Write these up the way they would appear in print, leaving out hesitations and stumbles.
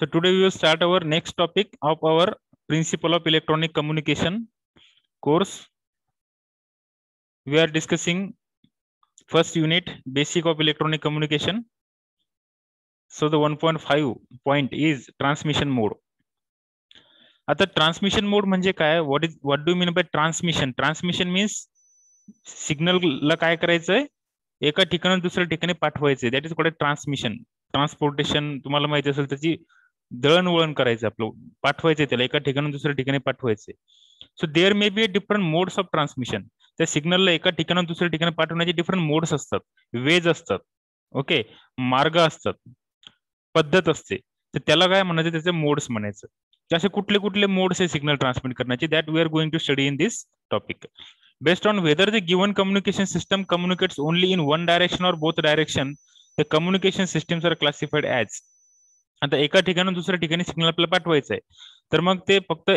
So today we will start our next topic of our Principle of Electronic Communication course. We are discussing first unit, Basic of Electronic Communication. So the 1.5 point is transmission mode. आता transmission mode म्हणजे काय? what do you mean by transmission? Transmission means सिग्नलला काय करायचंय, एका ठिकाणाहून दुसऱ्या ठिकाणी पाठवायचंय. That is called transmission. Transportation तुम्हाला माहिती असेल, त्याची दळणवळण करायचं, आपलं पाठवायचंय, त्याला एका ठिकाणून दुसऱ्या ठिकाणी पाठवायचंय. So there may be different modes of transmission. त्या सिग्नलला एका ठिकाणाहून दुसऱ्या ठिकाणी पाठवण्याचे डिफरंट मोड्स असतात, वेज असतात, ओके, मार्ग असतात, पद्धत असते. तर त्याला काय म्हणायचं, त्याचे मोड्स म्हणायचं. असे कुठले कुठले मोड्स आहे सिग्नल ट्रान्समिट करण्याचे, that we are going to study in this topic. Based on whether the given communication system communicates only in one direction or both direction, the communication systems are classified as. आता एका ठिकाणून दुसऱ्या ठिकाणी signal आपल्याला पाठवायचं आहे, तर मग ते फक्त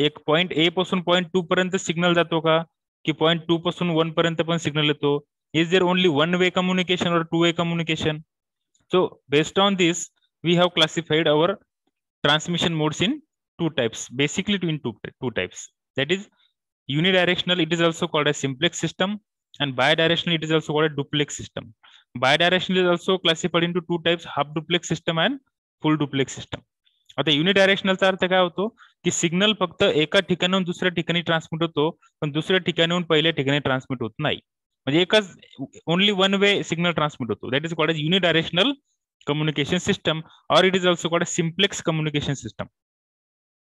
एक पॉइंट ए पासून पॉइंट 2 पर्यंत सिग्नल जातो का, की पॉइंट 2 पासून 1 पर्यंत पण सिग्नल येतो? Is there only one way communication or two way communication? So based on this we have classified our transmission modes in two types, basically in two types. That is unidirectional, it is also called a simplex system, and bidirectional, it is also called a duplex system. Bidirectional is also classified into two types, half duplex system and full duplex system. आता unidirectional चा अर्थ काय होतो, की signal फक्त एका ठिकाणाहून दुसऱ्या ठिकाणी ट्रान्समिट होतो, पण दुसऱ्या ठिकाणाहून पहिल्या ठिकाणी ट्रान्समिट होत नाही. म्हणजे एकच only one way signal transmit होतो. That is called as unidirectional communication system, or it is also called a simplex communication system.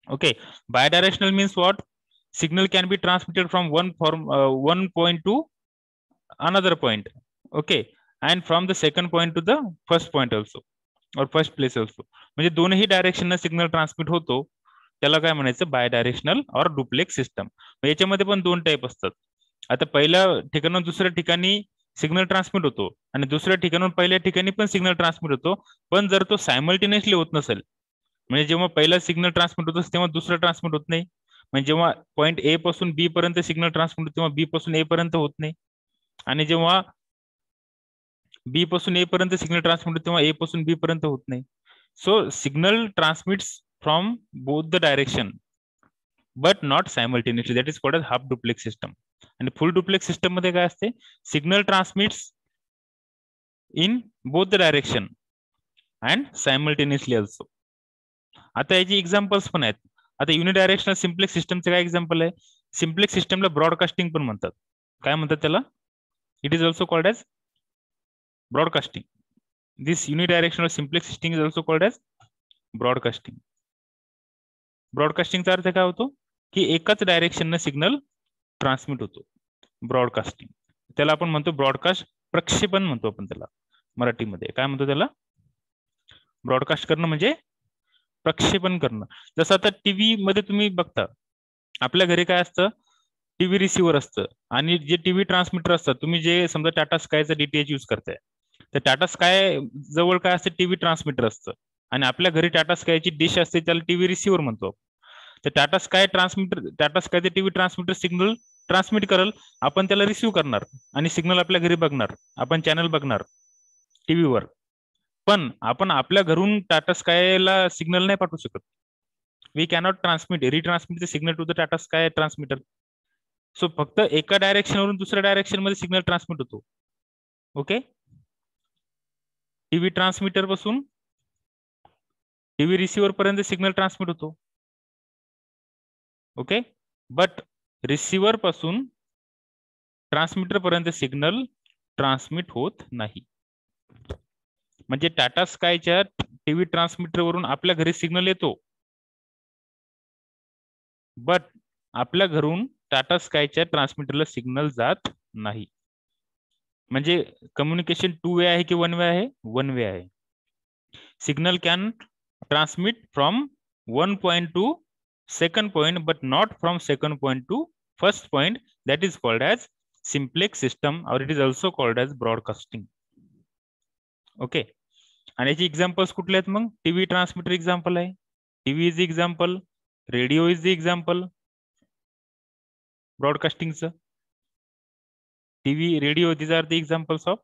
Okay, bidirectional means what? Signal can be transmitted from one point to another point, okay, and from the second point to the first point also, or first place also. म्हणजे दोनही direction signal transmit होतो, त्याला काय म्हणायचं, bidirectional और duplex system. याच्यामध्ये पण दोन टाईप असतात. आता पहिल्या ठिकाणाहून दुसऱ्या ठिकाणी सिग्नल ट्रान्समिट होतो, आणि दुसऱ्या ठिकाणून पहिल्या ठिकाणी पण सिग्नल ट्रान्समिट होतो, पण जर तो सायमल्टेनियसली होत नसेल, म्हणजे जेव्हा पहिला सिग्नल ट्रान्समिट होतो तेव्हा दुसरा ट्रान्समिट होत नाही. म्हणजे जेव्हा पॉईंट ए पासून बी पर्यंत सिग्नल ट्रान्समिट होतो तेव्हा बी पासून ए पर्यंत होत नाही, आणि जेव्हा बी पासून ए पर्यंत सिग्नल ट्रान्समिट होतो तेव्हा ए पासून बी पर्यंत होत नाही. So signal transmits from both the direction but not simultaneously. That is called as half duplex system. आणि फुल डुप्लेक्स सिस्टम मध्ये काय असते, signal transmits in both the direction and simultaneously also. आता याची एक्झाम्पल्स पण आहेत. आता युनिडायरेक्शनल सिम्प्लेक्स सिस्टमचे काय एक्झाम्पल आहे? सिम्प्लेक्स सिस्टमला ब्रॉडकास्टिंग पण म्हणतात. काय म्हणतात त्याला? It is also called as broadcasting. This unidirectional simplex system is also called as broadcasting. ब्रॉडकास्टिंगचा अर्थ काय होतो, की एकाच डायरेक्शन सिग्नल ट्रान्समिट होतो. ब्रॉडकास्टिंग त्याला आपण म्हणतो ब्रॉडकास्ट प्रक्षेपण म्हणतो आपण त्याला मराठीमध्ये. काय म्हणतो त्याला? ब्रॉडकास्ट करणं म्हणजे प्रक्षेपण करणं. जसं आता टीव्ही मध्ये तुम्ही बघता, आपल्या घरी काय असतं, टीव्ही रिसिव्हर असतं, आणि जे टीव्ही ट्रान्समिटर असतात, तुम्ही जे समजा टाटा स्कायचा डीटीएच यूज करताय, तर टाटा स्काय जवळ काय असतं, टीव्ही ट्रान्समिटर असतं, आणि आपल्या घरी टाटा स्कायची डिश असते, त्याला टीव्ही रिसिव्हर म्हणतो. तर टाटा स्कायचे टीव्ही ट्रान्समिटर सिग्नल ट्रान्समिट करेल, आपण त्याला रिसिव्ह करणार, आणि सिग्नल आपल्या घरी बघणार, आपण चॅनल बघणार टीव्हीवर. पण आपण आपल्या घरून टाटा स्कायला सिग्नल नाही पाठवू शकत. We cannot retransmit the signal to the Tata Sky transmitter. So फक्त एका डायरेक्शन वरून दुसऱ्या डायरेक्शन मध्ये सिग्नल ट्रान्समिट होतो. ओके, टीव्ही ट्रान्समिटर पासून टीव्ही रिसिव्हर पर्यंत सिग्नल ट्रान्समिट होतो. ओके, बट रिसिव्हर पासून ट्रान्समिटर पर्यंत सिग्नल ट्रान्समिट होत नाही. म्हणजे टाटा स्कायच्या टीव्ही ट्रान्समिटर वरून आपल्या घरी सिग्नल येतो, बट आपल्या घरून टाटा स्कायच्या ट्रान्समिटरला सिग्नल जात नाही. म्हणजे कम्युनिकेशन टू वे आहे की वन वे आहे? वन वे आहे. Signal can transmit from one point to second point, but not from second point to first point. That is called as simplex system, और it is also called as broadcasting. Okay, आणि याची examples कुठले आहेत? मग TV transmitter example आहे, TV is example, radio is the example ब्रॉडकास्टिंगचं. TV, radio, these are the examples of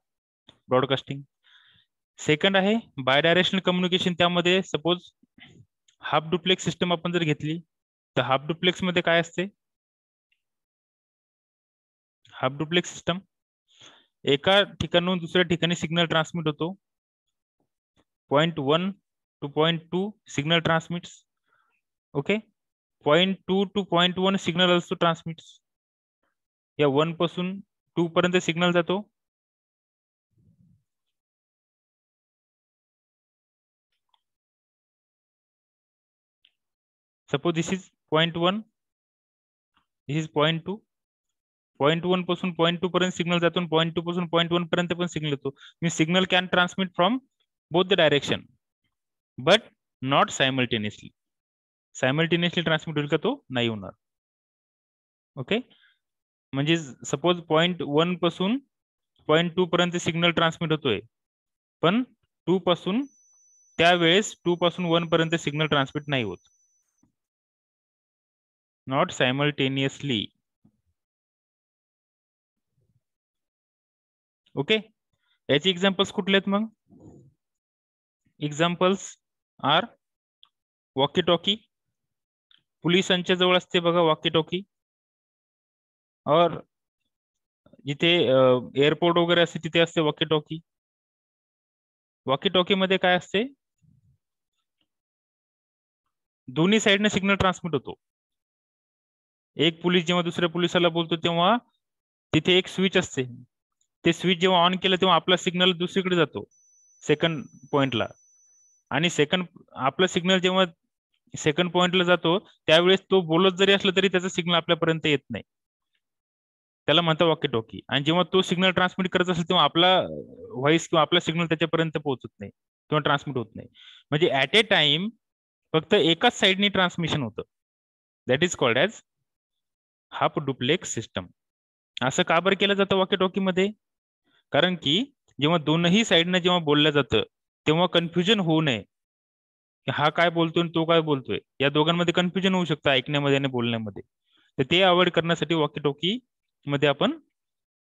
broadcasting. Second आहे bidirectional communication. त्यामध्ये सपोज हाफ डुप्लेक्स सिस्टम आपण जर घेतली तर हाफ डुप्लेक्स मध्ये काय असते? हाफ डुप्लेक्स सिस्टम एका ठिकाणाहून दुसऱ्या ठिकाणी सिग्नल ट्रान्समिट होतो. Point 1 to point 2 signal transmits. Okay, point 2 to point 1 signal also transmits. या 1 पासून 2 पर्यंत सिग्नल जातो. Suppose this is point 1, this is point 2. Point 1 पासून point 2 पर्यंत सिग्नल जातो आणि point 2 पासून point 1 पर्यंत पण सिग्नल येतो. Means signal can transmit from both the direction, but not simultaneously. Simultaneously transmit होईल का? तो नाही होणार. ओके, म्हणजे सपोज पॉइंट 1 पासून पॉइंट 2 पर्यंत सिग्नल ट्रान्समिट होतोय, पण 2 पासून त्यावेळेस 2 पासून 1 पर्यंत सिग्नल ट्रान्समिट नाही होत. Not simultaneously. ओके, याचे एक्झाम्पल्स कुठले आहेत मग? Examples are walkie talkie. पोलिसांच्या जवळ असते बघा वॉकी टॉकी. और जिथे एअरपोर्ट वगैरे असते तिथे असते वॉकी टॉकी. वॉकी टॉकी मध्ये काय असते? दोन्ही साइडने सिग्नल ट्रान्समिट होतो. एक पोलीस जेव्हा दुसऱ्या पोलिसाला बोलतो तेव्हा तिथे एक स्विच असते. ते स्विच जेव्हा ऑन केलं तेव्हा आपला सिग्नल दुसरीकडे जातो सेकंड पॉइंटला, आणि आपला सिग्नल जेव्हा सेकंड पॉइंटला जातो त्यावेळेस तो बोलत जरी असला तरी त्याचा सिग्नल आपल्यापर्यंत येत नाही. त्याला म्हणतात वॉकी टॉकी. आणि जेव्हा तो सिग्नल ट्रान्समिट करत असेल तेव्हा आपला व्हॉइस किंवा आपला सिग्नल त्याच्यापर्यंत पोहोचत नाही किंवा ट्रान्समिट होत नाही. म्हणजे ऍट ए टाइम फक्त एकाच साइडनी ट्रान्समिशन होतं. That is called as half duplex system. असं का बरं केलं जातं वॉकी टॉकी मध्ये? कारण की जेव्हा दोनही साइडनं जेव्हा बोललं जातं तेव्हा कन्फ्युजन होऊ नये. हा काय बोलतोय आणि तो काय बोलतोय, या दोघांमध्ये कन्फ्युजन होऊ शकतं ऐकण्यामध्ये आणि बोलण्यामध्ये. तर ते अवॉइड करण्यासाठी वॉकी टॉकी मध्ये आपण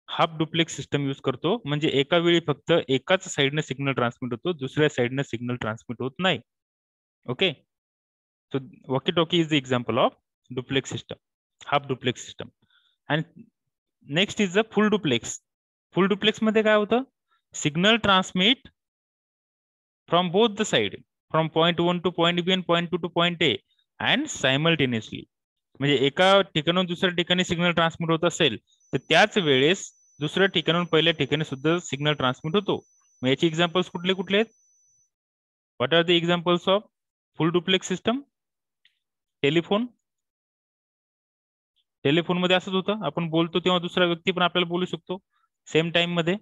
हाफ डुप्लेक्स सिस्टम यूज करतो. म्हणजे एका वेळी फक्त एकाच साइडने सिग्नल ट्रान्समिट होतो, दुसऱ्या साइडने सिग्नल ट्रान्समिट होत नाही. Okay, so walkie talkie is the example of duplex system, half duplex system. आणि next is the full duplex. Full duplex मध्ये काय होतं? Signal transmit from both the side, from point 1 to point B and point 2 to point A and simultaneously. म्हणजे एका ठिकाणून दुसऱ्या ठिकाणी signal transmit होत असेल तर त्याच वेळेस दुसऱ्या ठिकाणून पहिल्या ठिकाणी सुद्धा सिग्नल ट्रान्समिट होतो. मग याचे एक्झाम्पल्स कुठले कुठले आहेत? What are the examples of full duplex system? Telephone. Telephone मध्ये असंच होतं, आपण बोलतो तेव्हा दुसरा व्यक्ती पण आपल्याला बोलू शकतो सेम टाइम मध्ये.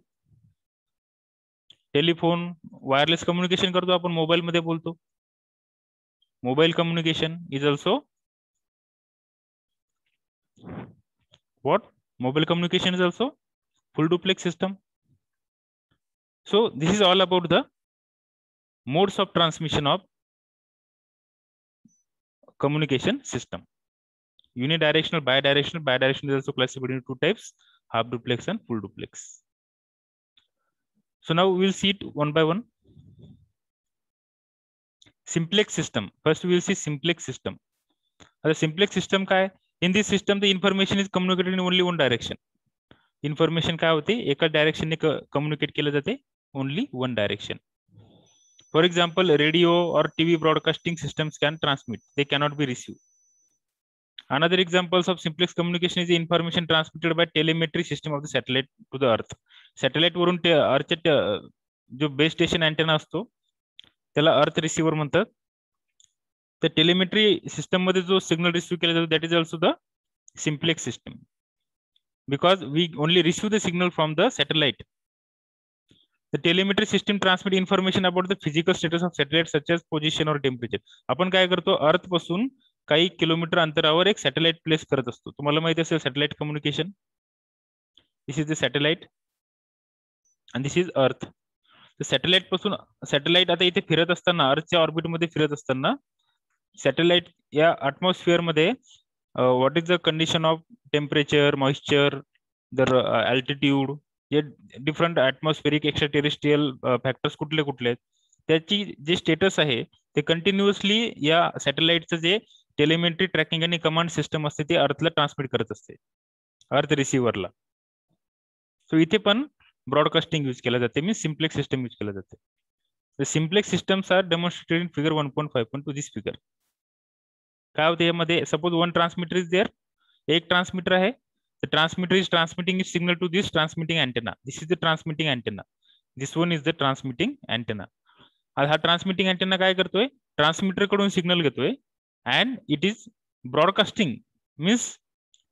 टेलिफोन, वायरलेस कम्युनिकेशन करतो आपण, मोबाईल मध्ये बोलतो. Mobile communication is also what? Mobile communication is also full duplex system. So this is all about the modes of transmission of communication system. Unidirectional, bidirectional. Bidirectional is also classified into two types: half duplex and full duplex. So now we will see it one by one. Simplex system. First we will see simplex system. The simplex system काय? In this system the information is communicated in only one direction. Information काय होते? एका direction ने communicate केलं जाते, only one direction. For example, radio or TV broadcasting systems can transmit, they cannot be received. Another examples of simplex communication is the information transmitted by telemetry system of the satellite to the earth. Satellite वरून अर्थच्या जो base station antenna असतो त्याला अर्थ receiver म्हणतात. तर telemetry system मध्ये जो signal receive केला जातो that is also the simplex system, because we only receive the signal from the satellite. The telemetry system transmit information about the physical status of satellite such as position or temperature. आपण काय करतो, अर्थ पासून काही kilometre अंतरावर एक satellite place करत असतो. तुम्हाला माहिती असेल satellite communication. This is the satellite आणि दिस इज अर्थ. सॅटेलाइट पासून सॅटेलाइट आता इथे फिरत असताना, अर्थच्या ऑर्बिट मध्ये फिरत असताना सॅटेलाइट या अटमॉस्फिअर मध्ये what is the condition of temperature, moisture, the altitude, हे different atmospheric extraterrestrial factors कुठले कुठले आहेत त्याची जे स्टेटस आहे ते कंटिन्युअसली या सॅटेलाइटचं जे टेलिमेंट्री ट्रॅकिंग आणि कमांड सिस्टम असते ते अर्थला ट्रान्समिट करत असते, अर्थ रिसिव्हरला. सो इथे पण ब्रॉडकास्टिंग यूज केला जाते, मीन्स सिम्प्लेक्स सिस्टम यूज केला जाते. The simplex systems are demonstrated in figure 1.5 to this figure. काय होते यामध्ये, suppose one transmitter is there, एक ट्रान्समीटर आहे. The transmitter is transmitting its signal to this transmitting antenna. This is the transmitting antenna. This one is the transmitting antenna. हा transmitting antenna काय करतोय, transmitter कडून signal घेतोय and it is broadcasting, means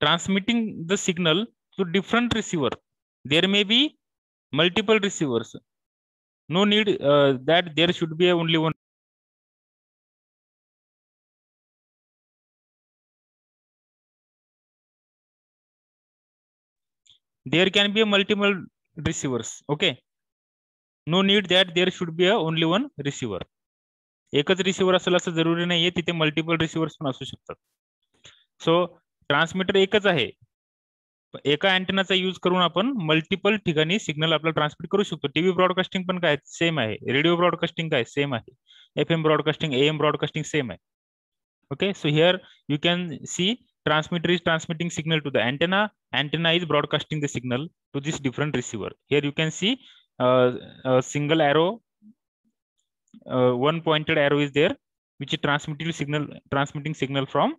transmitting the signal to different receiver. There may be multiple receivers. No need that there should be only one. There can be a multiple receivers. Okay. No need that there should be only one receiver. एकच receiver असेल असं जरुरी नाहीये, तिथे multiple receivers पण असू शकतात. सो transmitter एकच आहे, एका अँटेनाचा यूज करून आपण मल्टिपल ठिकाणी सिग्नल आपल्याला ट्रान्समिट करू शकतो. टीव्ही ब्रॉडकास्टिंग पण काय सेम आहे, रेडिओ ब्रॉडकास्टिंग काय सेम आहे, FM broadcasting, AM broadcasting same आहे. Okay, so here you can see transmitter is transmitting signal to the antenna, antenna is broadcasting the signal to this different receiver. Here you can see a single arrow, one pointed arrow is there, which is transmitting signal from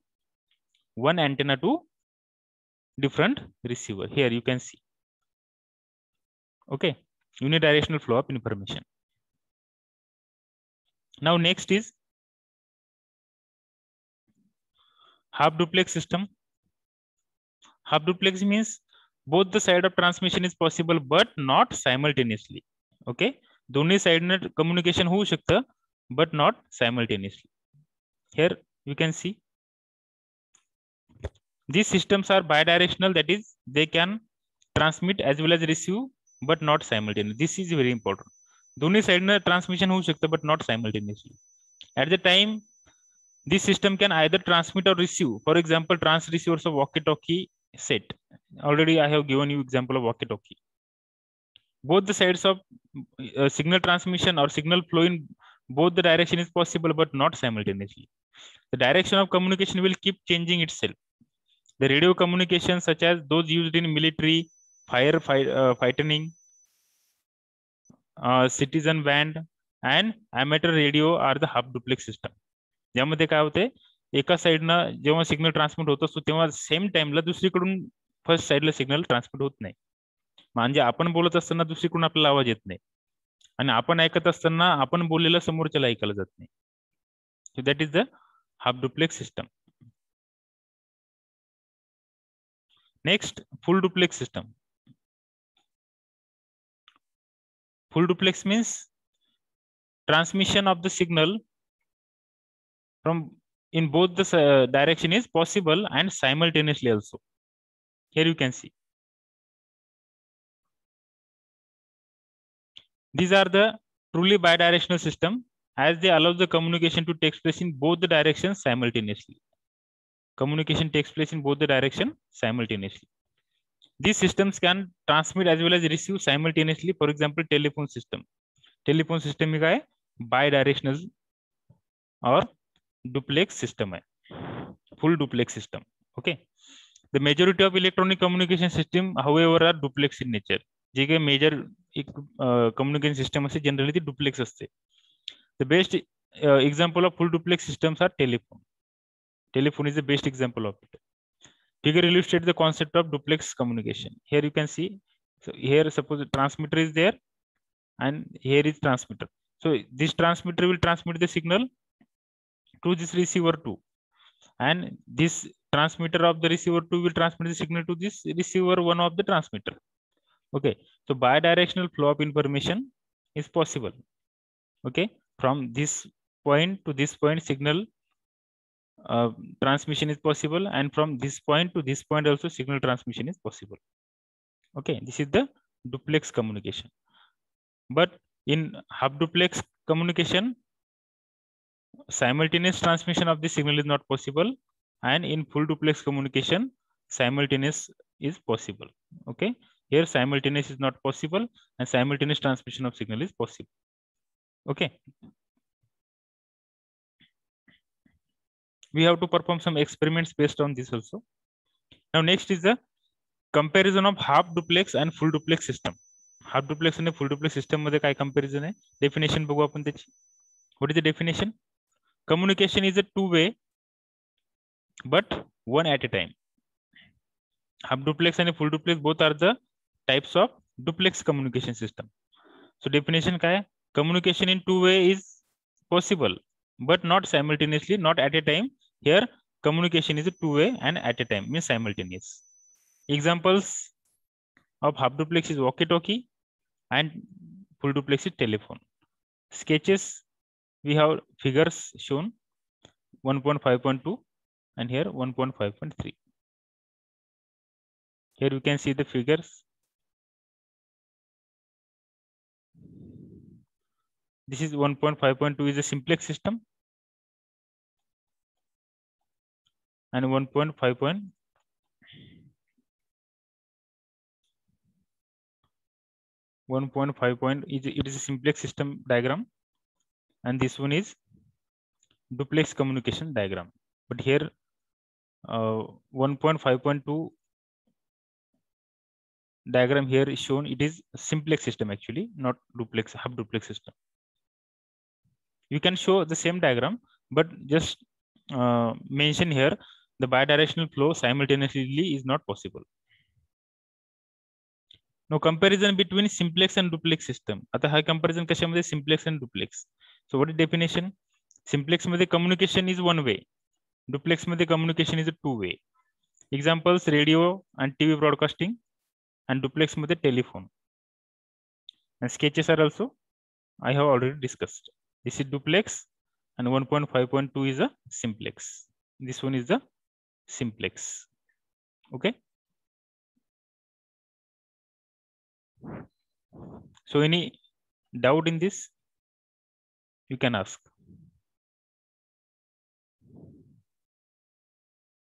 one antenna to different receiver. Here you can see. Okay, unidirectional flow of information. Now next is half duplex system. Half duplex means both the side of transmission is possible but not simultaneously. Okay, दोन्ही साइडने communication होऊ शकतं but not simultaneously. Here you can see these systems are bidirectional, that is they can transmit as well as receive but not simultaneously. This is very important. दोन्ही साइडने transmission होऊ शकतं but not simultaneously. At the time this system can either transmit or receive. For example, trans receivers of walkie-talkie set. Already I have given you example of walkie-talkie. Both the sides of signal transmission or signal flow in both the direction is possible but not simultaneously. The direction of communication will keep changing itself. The radio communications such as those used in military, firefighting, citizen band and amateur radio are the half duplex system. ज्यामध्ये काय होते, एका साइडनं जेव्हा signal transmit होत असतो तेव्हा same टाइमला दुसरीकडून फर्स्ट साइडला सिग्नल ट्रान्समिट होत नाही. म्हणजे आपण बोलत असताना दुसरीकडून आपल्याला आवाज येत नाही आणि आपण ऐकत असताना आपण बोललेलं समोरच्याला ऐकायला जात नाही. So that is the half duplex system. Next, full duplex system. Full duplex means transmission of the signal from in both the direction is possible and simultaneously also. Here you can see these are the truly bidirectional system as they allow the communication to take place in both the directions simultaneously. Communication takes place in both the direction simultaneously. These systems can transmit as well as receive simultaneously. For example, telephone system. Telephone system is bidirectional or duplex system है, full duplex system. Okay, the majority of electronic communication system however are duplex in nature. जे काही major communication system असते generally ती duplex असते. The best example of full duplex systems are telephone. Telephone is the best example of it. Figure illustrates the concept of duplex communication. Here you can see, so here suppose the transmitter is there and here is transmitter. So this transmitter will transmit the signal to this receiver 2 and this transmitter of the receiver 2 will transmit the signal to this receiver 1 of the transmitter. Okay, so bidirectional flow of information is possible. Okay, from this point to this point signal transmission is possible and from this point to this point also signal transmission is possible. Okay, this is the duplex communication. But in half duplex communication simultaneous transmission of the signal is not possible and in full duplex communication simultaneous is possible. Okay, here simultaneous is not possible and simultaneous transmission of signal is possible. Okay, We have to perform some experiments based on this also. Now next is the comparison of half duplex and full duplex system. Half duplex आणि full duplex system मध्ये काय comparison आहे, definition बघू आपण त्याची. What is the definition? Communication is a two way but one at a time. Half duplex आणि full duplex both are the types of duplex communication system. So definition काय? Communication in two way is possible but not simultaneously, not at a time. Here communication is a two way and at a time, means simultaneous. Examples of half duplex is walkie talkie and full duplex is telephone. Sketches, we have figures shown 1.5.2 and here 1.5.3. Here you can see the figures. This is 1.5.2 is a simplex system and 1.5. It is a simplex system diagram, and this one is duplex communication diagram. But here 1.5.2 diagram here is shown, it is simplex system actually, not duplex, half duplex system. You can show the same diagram, but just mention here the bidirectional flow simultaneously is not possible. Now comparison between simplex and duplex system. आता हा comparison कशामध्ये? Simplex and duplex. So what is definition? Simplex मध्ये communication is one way. Duplex मध्ये communication is a two way. Examples radio and TV broadcasting, and duplex मध्ये telephone. And sketches are also I have already discussed. This is duplex and 1.5.2 is a simplex. This one is the simplex. Okay. So any doubt in this, you can ask.